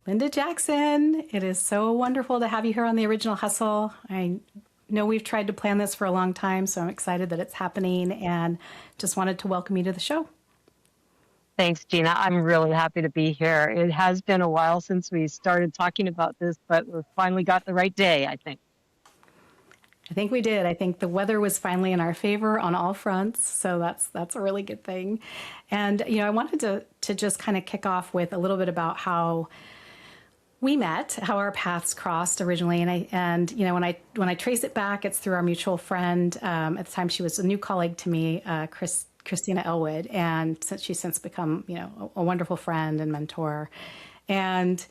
Linda Jackson, it is so wonderful to have you here on the Original Hustle. I know we've tried to plan this for a long time, so I'm excited that it's happening and just wanted to welcome you to the show. Thanks, Gina. I'm really happy to be here. It has been a while since we started talking about this, but we've finally got the right day, I think. I think we did. I think the weather was finally in our favor on all fronts, so that's a really good thing. And I wanted to just kind of kick off with a little bit about how we met, how our paths crossed originally, and when I trace it back, it's through our mutual friend. At the time, she was a new colleague to me, Christina Elwood, and she's since become a wonderful friend and mentor. And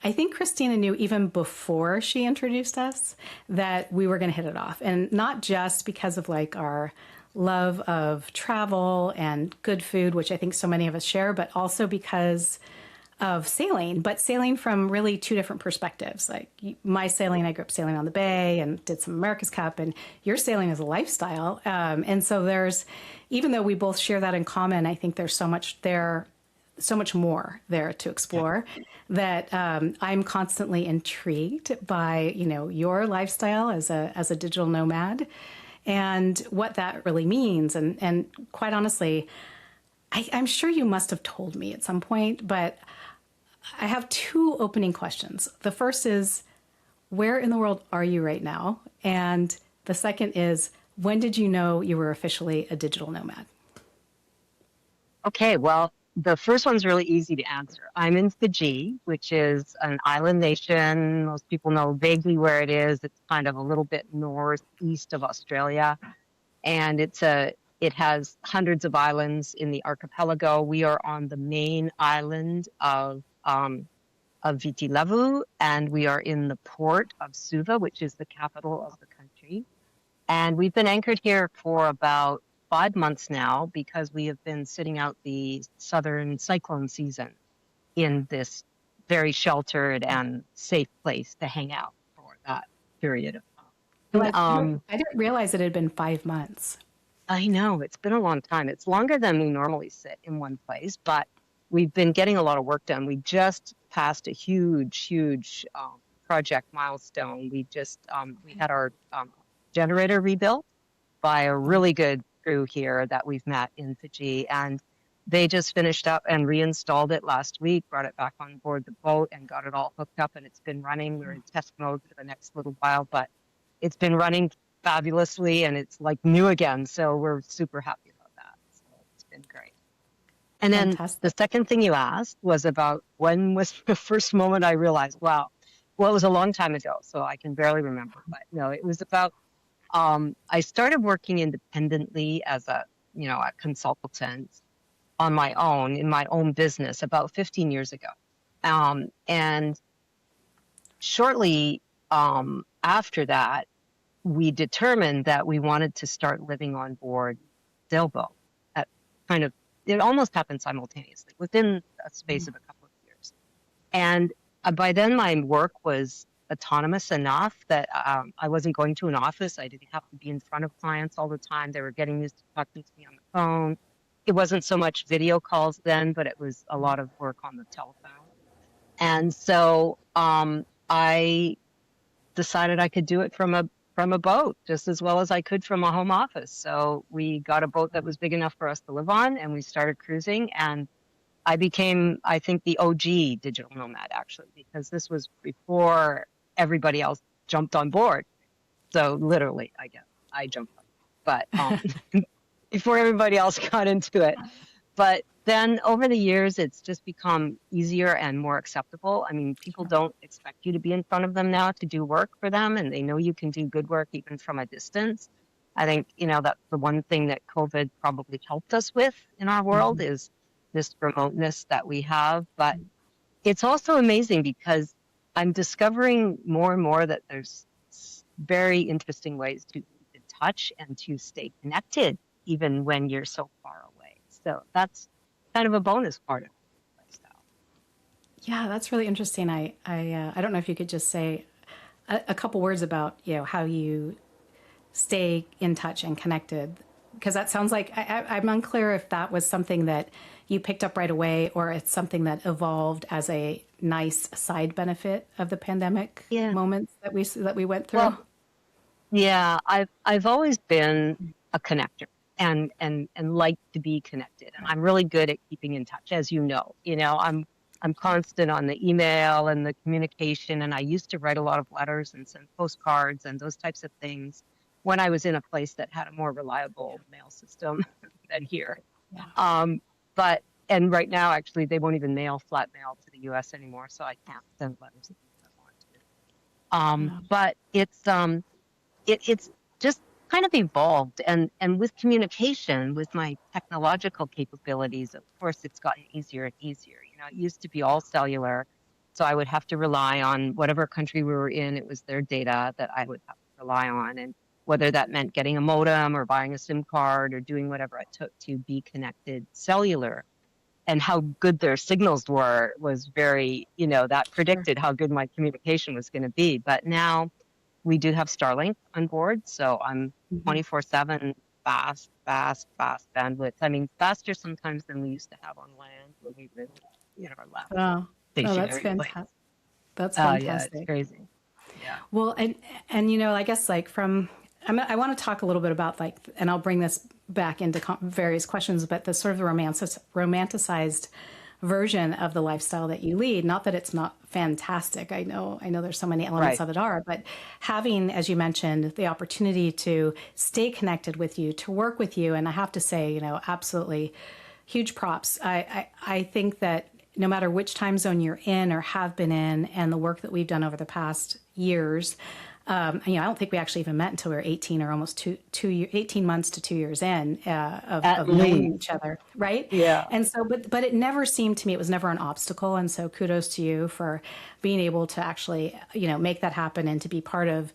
I think Christina knew even before she introduced us that we were going to hit it off, and not just because of like our love of travel and good food, which I think so many of us share, but also because of sailing, but sailing from really two different perspectives. Like my sailing, I grew up sailing on the bay and did some America's Cup, and your sailing is a lifestyle. And so even though we both share that in common, I think there's so much there, so much more there to explore that I'm constantly intrigued by, your lifestyle as a digital nomad and what that really means. And quite honestly, I'm sure you must have told me at some point, but I have two opening questions. The first is, where in the world are you right now? And the second is, when did you know you were officially a digital nomad? Okay, well, the first one's really easy to answer. I'm in Fiji, which is an island nation. Most people know vaguely where it is. It's kind of a little bit northeast of Australia, and it has hundreds of islands in the archipelago. We are on the main island of Viti Levu, and we are in the port of Suva, which is the capital of the country. And we've been anchored here for about 5 months now because we have been sitting out the southern cyclone season in this very sheltered and safe place to hang out for that period of time. I didn't realize it had been 5 months. I know, it's been a long time. It's longer than we normally sit in one place, but we've been getting a lot of work done. We just passed a huge project milestone. We had our generator rebuilt by a really good crew here that we've met in Fiji, and they just finished up and reinstalled it last week, brought it back on board the boat and got it all hooked up, and it's been running. We're in test mode for the next little while, but it's been running fabulously and it's like new again. So we're super happy about that. So it's been great. And then Fantastic. the second thing you asked was about when was the first moment I realized, wow, well, it was a long time ago, so I can barely remember. But no, it was about, I started working independently as a consultant on my own, in my own business about 15 years ago. And shortly after that, we determined that we wanted to start living on board sailboat. At kind of, it almost happened simultaneously within a space of a couple of years. And by then, my work was autonomous enough that I wasn't going to an office. I didn't have to be in front of clients all the time. They were getting used to talking to me on the phone. It wasn't so much video calls then, but it was a lot of work on the telephone. And so I decided I could do it from a boat just as well as I could from a home office. So we got a boat that was big enough for us to live on, and we started cruising. And I became, I think, the OG digital nomad, actually, because this was before everybody else jumped on board. So literally, I guess, I jumped on, but before everybody else got into it. But then over the years, it's just become easier and more acceptable. I mean, people don't expect you to be in front of them now to do work for them, and they know you can do good work even from a distance. I think, that's the one thing that COVID probably helped us with in our world is this remoteness that we have. But it's also amazing because I'm discovering more and more that there's very interesting ways to keep in touch and to stay connected, even when you're so far away. So that's kind of a bonus part of the lifestyle. Yeah, that's really interesting. I don't know if you could just say a couple words about how you stay in touch and connected, because that sounds like I'm unclear if that was something that you picked up right away, or it's something that evolved as a nice side benefit of the pandemic Yeah. moments that we went through? Well, yeah, I've always been a connector and like to be connected. And I'm really good at keeping in touch, as you know. I'm constant on the email and the communication, and I used to write a lot of letters and send postcards and those types of things when I was in a place that had a more reliable mail system than here. Yeah. But and right now, actually, they won't even mail flat mail to the U.S. anymore, so I can't send letters if I want to. Yeah. But it's just kind of evolved, and with communication, with my technological capabilities, of course it's gotten easier and easier. It used to be all cellular, so I would have to rely on whatever country we were in. It was their data that I would have to rely on, and whether that meant getting a modem or buying a SIM card or doing whatever it took to be connected cellular, and how good their signals were was very, that Sure. predicted how good my communication was going to be. But now we do have Starlink on board, so I'm Mhm. 24/7 fast, fast, fast bandwidth. I mean, faster sometimes than we used to have on land when we lived in our last Oh, oh, that's stationary place. fantastic. That's Yeah, it's fantastic. crazy. Yeah. Well, and I guess like I want to talk a little bit about like, and I'll bring this back into various questions, but the sort of romanticized version of the lifestyle that you lead. Not that it's not fantastic. I know there's so many elements Right. of it are, but having, as you mentioned, the opportunity to stay connected with you, to work with you, and I have to say, absolutely huge props. I think that no matter which time zone you're in or have been in, and the work that we've done over the past years, I don't think we actually even met until we were 18 or almost 18 months to 2 years in At of knowing least. each other, right? Yeah. And so, but it never seemed to me, it was never an obstacle. And so kudos to you for being able to actually, make that happen and to be part of,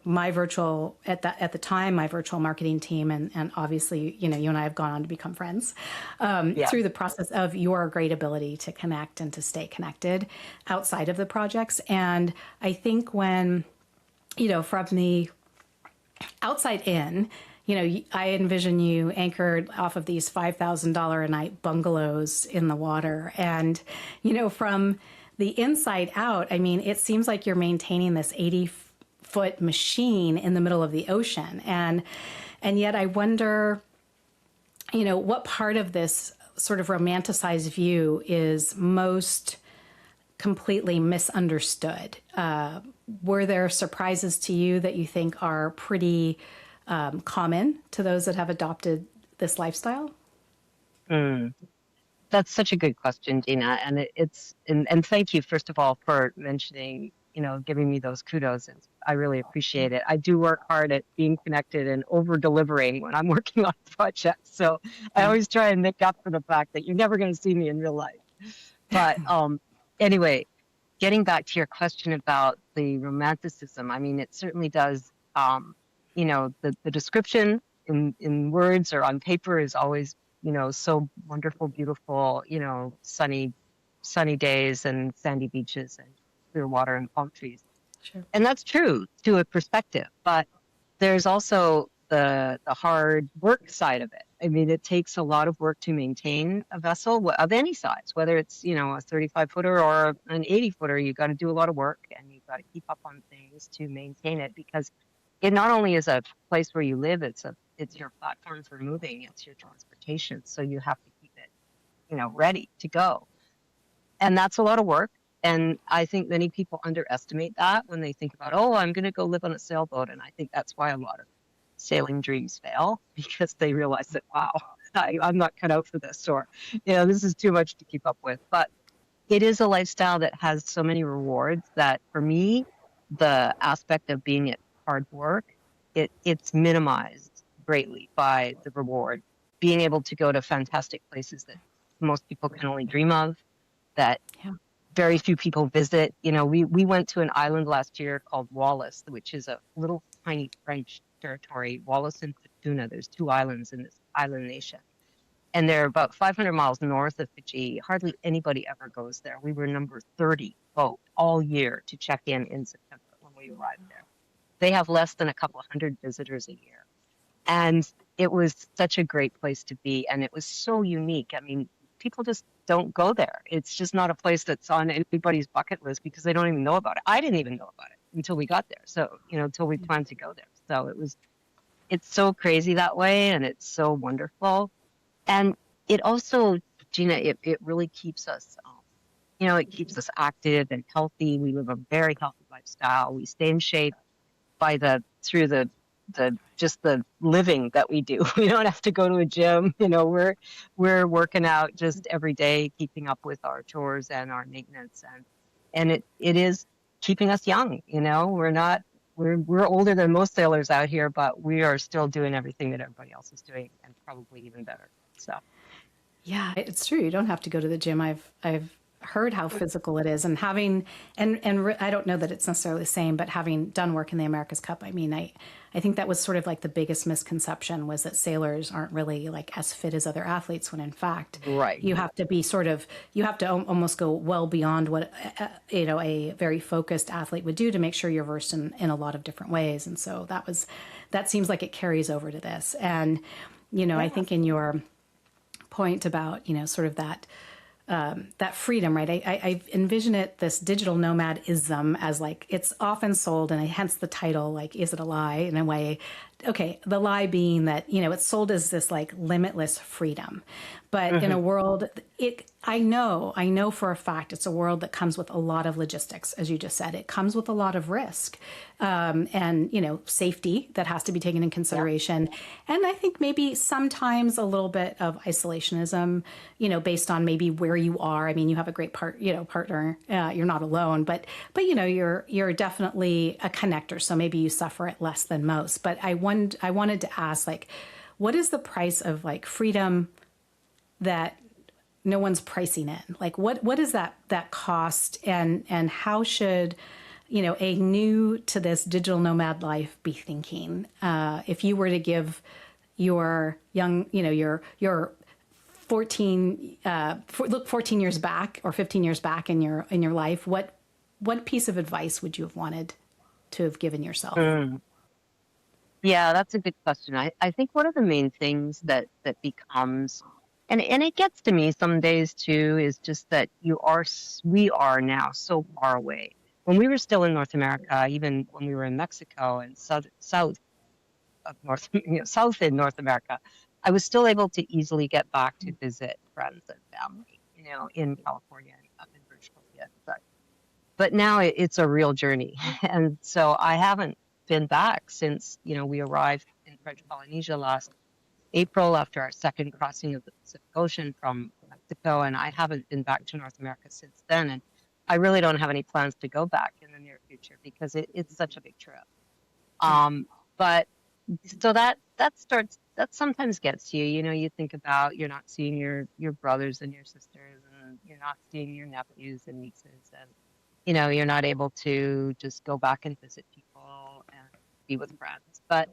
my virtual, at the time, my virtual marketing team. And obviously, you and I have gone on to become friends Yeah. through the process of your great ability to connect and to stay connected outside of the projects. And I think when, from the outside in, I envision you anchored off of these $5,000 a night bungalows in the water. And, from the inside out, I mean, it seems like you're maintaining this 80-foot machine in the middle of the ocean. And yet I wonder, what part of this sort of romanticized view is most completely misunderstood? Were there surprises to you that you think are pretty common to those that have adopted this lifestyle? Mm. That's such a good question, Gina. And and thank you, first of all, for mentioning, giving me those kudos. I really appreciate it. I do work hard at being connected and over delivering when I'm working on projects. So I Yeah. always try and make up for the fact that you're never going to see me in real life. But anyway, getting back to your question about the romanticism, I mean, it certainly does. The description in words or on paper is always, so wonderful, beautiful, sunny days and sandy beaches and clear water and palm trees. Sure. And that's true to a perspective, but there's also the hard work side of it. I mean, it takes a lot of work to maintain a vessel of any size, whether it's, a 35-footer or an 80-footer. You got to do a lot of work and you've got to keep up on things to maintain it, because it not only is a place where you live, it's your platform for moving, it's your transportation. So you have to keep it, ready to go. And that's a lot of work. And I think many people underestimate that when they think about, oh, I'm going to go live on a sailboat. And I think that's why a lot of sailing dreams fail, because they realize that, wow, I'm not cut out for this, or, this is too much to keep up with. But it is a lifestyle that has so many rewards that for me, the aspect of being at hard work, it's minimized greatly by the reward. Being able to go to fantastic places that most people can only dream of, that Yeah. very few people visit. We went to an island last year called Wallis, which is a little tiny French territory, Wallis and Futuna. There's two islands in this island nation. And they're about 500 miles north of Fiji. Hardly anybody ever goes there. We were number 30 boat all year to check in September when we arrived there. They have less than a couple hundred visitors a year. And it was such a great place to be. And it was so unique. I mean, people just don't go there. It's just not a place that's on anybody's bucket list because they don't even know about it. I didn't even know about it until we got there. So, until we planned to go there. So it's so crazy that way, and it's so wonderful. And it also, Gina, it really keeps us, it keeps us active and healthy. We live a very healthy lifestyle. We stay in shape through just the living that we do. We don't have to go to a gym. We're working out just every day, keeping up with our chores and our maintenance, and it is keeping us young. We're older than most sailors out here, but we are still doing everything that everybody else is doing, and probably even better. So. Yeah, it's true. You don't have to go to the gym. I've heard how physical it is, and I don't know that it's necessarily the same, but having done work in the America's Cup, I mean, I think that was sort of like the biggest misconception, was that sailors aren't really like as fit as other athletes, when in fact, Right. you have to be you have to almost go well beyond what a very focused athlete would do to make sure you're versed in a lot of different ways. And so that seems like it carries over to this. And I think in your point about sort of that freedom, right? I envision this digital nomadism as like, it's often sold, and hence the title, like, is it a lie in a way? Okay, the lie being that it's sold as this like limitless freedom, but in a world, I know for a fact it's a world that comes with a lot of logistics, as you just said. It comes with a lot of risk, and safety that has to be taken in consideration, and I think maybe sometimes a little bit of isolationism, based on maybe where you are. I mean, you have a great partner. You're not alone, but you're definitely a connector. So maybe you suffer it less than most. But I wanted to ask, like, what is the price of like freedom that no one's pricing in? Like, what is that cost, and how should a new to this digital nomad life be thinking, if you were to give your young, your 14 look 14 years back or 15 years back in your life, what piece of advice would you have wanted to have given yourself? Yeah, that's a good question. I think one of the main things that becomes, and it gets to me some days too, is just that we are now so far away. When we were still in North America, even when we were in Mexico and south of North, south in North America, I was still able to easily get back to visit friends and family, in California and up in British Columbia. But now it's a real journey. And so I haven't been back since, we arrived in French Polynesia last April after our second crossing of the Pacific Ocean from Mexico. And I haven't been back to North America since then. And I really don't have any plans to go back in the near future because it's such a big trip. But so that sometimes gets you, you think about, you're not seeing your brothers and your sisters, and you're not seeing your nephews and nieces, and you're not able to just go back and visit people and be with friends. But,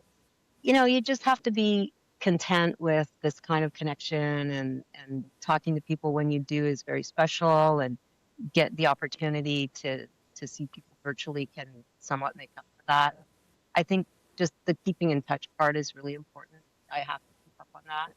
you just have to be content with this kind of connection, and talking to people when you do is very special, and get the opportunity to see people virtually can somewhat make up for that. I think just the keeping in touch part is really important. I have to keep up on that.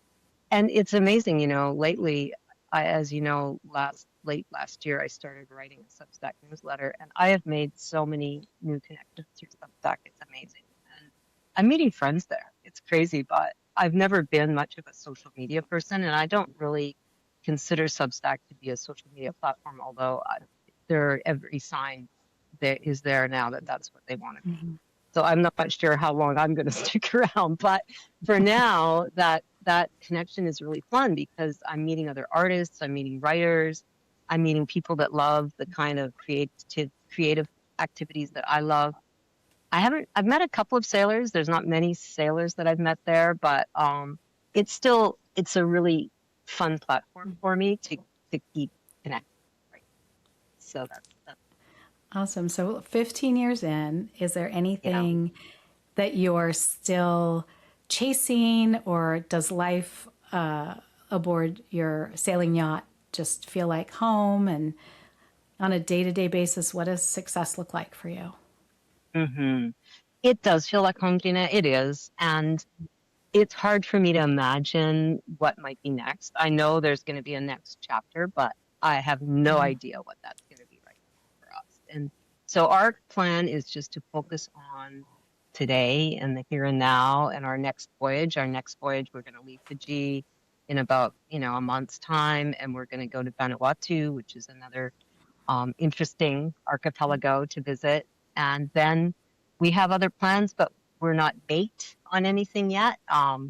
And it's amazing, lately, as late last year, I started writing a Substack newsletter, and I have made so many new connections through Substack. It's amazing. And I'm meeting friends there. It's crazy, but I've never been much of a social media person, and I don't really consider Substack to be a social media platform, although every sign that is there now that that's what they want to be. So I'm not quite sure how long I'm going to stick around, but for now, that connection is really fun because I'm meeting other artists, I'm meeting writers, I'm meeting people that love the kind of creative activities that I love. I've met a couple of sailors. There's not many sailors that I've met there, but it's a really fun platform for me to keep connected. Right? So that's Awesome. So 15 years in, is there anything that you're still chasing, or does life aboard your sailing yacht just feel like home? And on a day-to-day basis, what does success look like for you? It does feel like home, Gina. It is. And it's hard for me to imagine what might be next. I know there's going to be a next chapter, but I have no Mhm. idea what that's going to be right now for us. And so our plan is just to focus on today and the here and now and our next voyage. Our next voyage, we're going to leave Fiji in about, a month's time, and we're going to go to Vanuatu, which is another interesting archipelago to visit. And then we have other plans, but we're not baked on anything yet.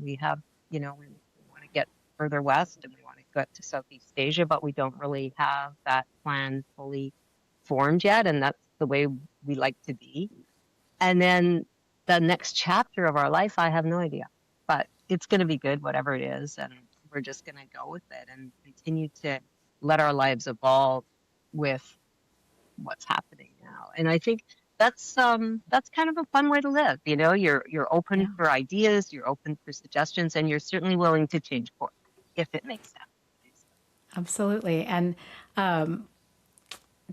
We have, we want to get further west and we want to get to Southeast Asia, but we don't really have that plan fully formed yet. And that's the way we like to be. And then the next chapter of our life, I have no idea, but it's going to be good, whatever it is. And we're just going to go with it and continue to let our lives evolve with what's happening now. And I think that's kind of a fun way to live. You're open Yeah, for ideas, you're open for suggestions, and you're certainly willing to change course if it makes sense. absolutely. And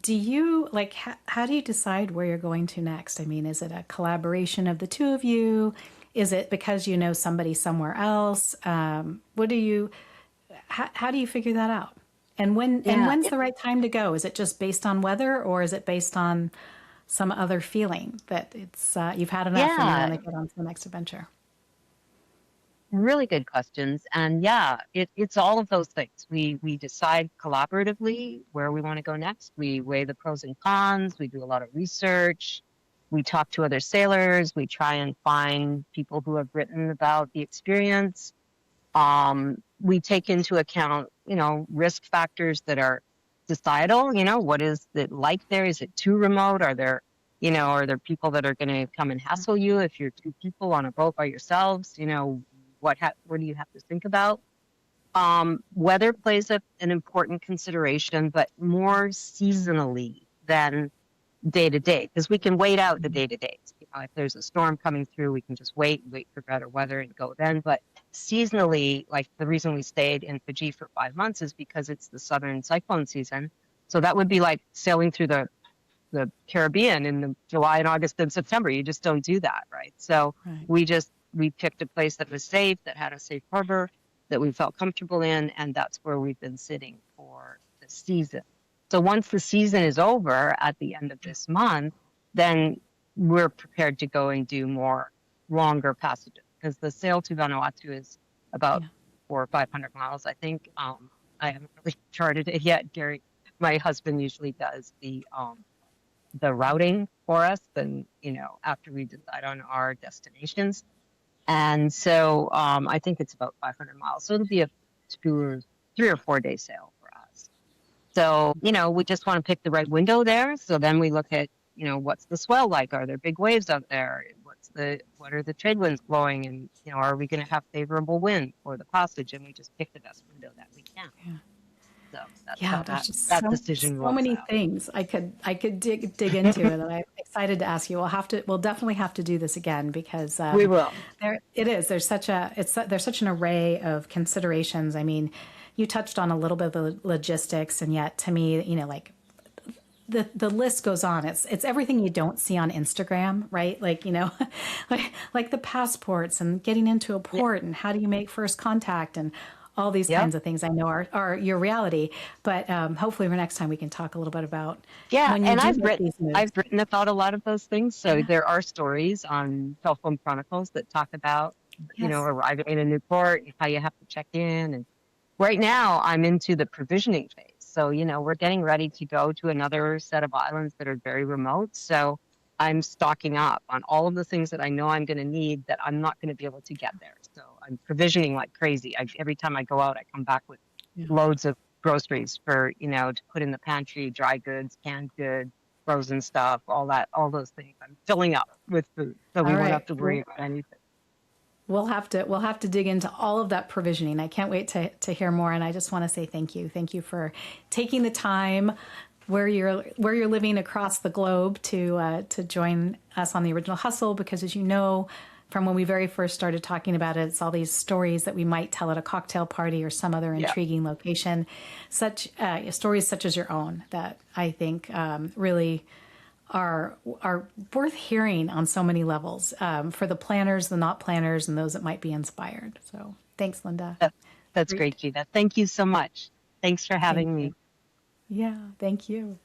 do you like, how do you decide where you're going to next? I mean, is it a collaboration of the two of you? Is it because you know somebody somewhere else? What do you, how do you figure that out? And Yeah, when's the right time to go? Is it just based on weather, or is it based on some other feeling that it's you've had enough and you want yeah, to get on to the next adventure? really good questions. And yeah, it's all of those things. We decide collaboratively where we want to go next. We weigh the pros and cons. We do a lot of research. We talk to other sailors. We try and find people who have written about the experience. We take into account, risk factors that are societal. What is it like there? Is it too remote? Are there people that are going to come and hassle you if you're two people on a boat by yourselves? What do you have to think about? Weather plays an important consideration, but more seasonally than day to day, because we can wait out the day to days. If there's a storm coming through, we can just wait for better weather and go then. But seasonally, like the reason we stayed in Fiji for 5 months is because it's the southern cyclone season. So that would be like sailing through the Caribbean in the July and August and September. You just don't do that, right? So Right. we picked a place that was safe, that had a safe harbor, that we felt comfortable in, and that's where we've been sitting for the season. So once the season is over at the end of this month, then we're prepared to go and do more longer passages, because the sail to Vanuatu is about Yeah. 400 or 500 miles, I think. I haven't really charted it yet. Gary, my husband, usually does the routing for us, and after we decide on our destinations. And so I think it's about 500 miles. So it'll be a 3 or 4 day sail for us. So, we just want to pick the right window there. So then we look at, what's the swell like? Are there big waves out there? What are the trade winds blowing? And, are we going to have favorable wind for the passage? And we just pick the best window that we can. Yeah. So that's Yeah, how there's that, just that so decision so rolls many out. things I could dig into it, and I'm excited to ask you. We'll definitely have to do this again because We will. there it is. There's such an array of considerations. I mean, you touched on a little bit of the logistics, and yet to me, like the list goes on. It's everything you don't see on Instagram, right? Like, like the passports and getting into a Yeah. port and how do you make first contact and all these Yep. kinds of things I know are your reality. But hopefully for next time we can talk a little bit about Yeah, when you and do I've make written these moves. I've written about a lot of those things. So Yeah. there are stories on Telephone Chronicles that talk about, Yes. arriving in a new port, how you have to check in. And right now I'm into the provisioning phase. So, we're getting ready to go to another set of islands that are very remote. So I'm stocking up on all of the things that I know I'm going to need that I'm not going to be able to get there. So I'm provisioning like crazy. Every time I go out, I come back with Yeah. loads of groceries for, to put in the pantry, dry goods, canned goods, frozen stuff, all those things. I'm filling up with food, so we All won't have right. to worry about anything. We'll have to dig into all of that provisioning. I can't wait to hear more. And I just want to say thank you. Thank you for taking the time where you're living across the globe to join us on the Original Hustle, because as you know, from when we very first started talking about it, it's all these stories that we might tell at a cocktail party or some other Yeah. intriguing location. Such stories such as your own that I think really are worth hearing on so many levels, for the planners, the not planners, and those that might be inspired. So thanks, Linda. That, that's Great. great, Gina. Thank you so much. Thanks for Thank having you. me. Yeah, thank you.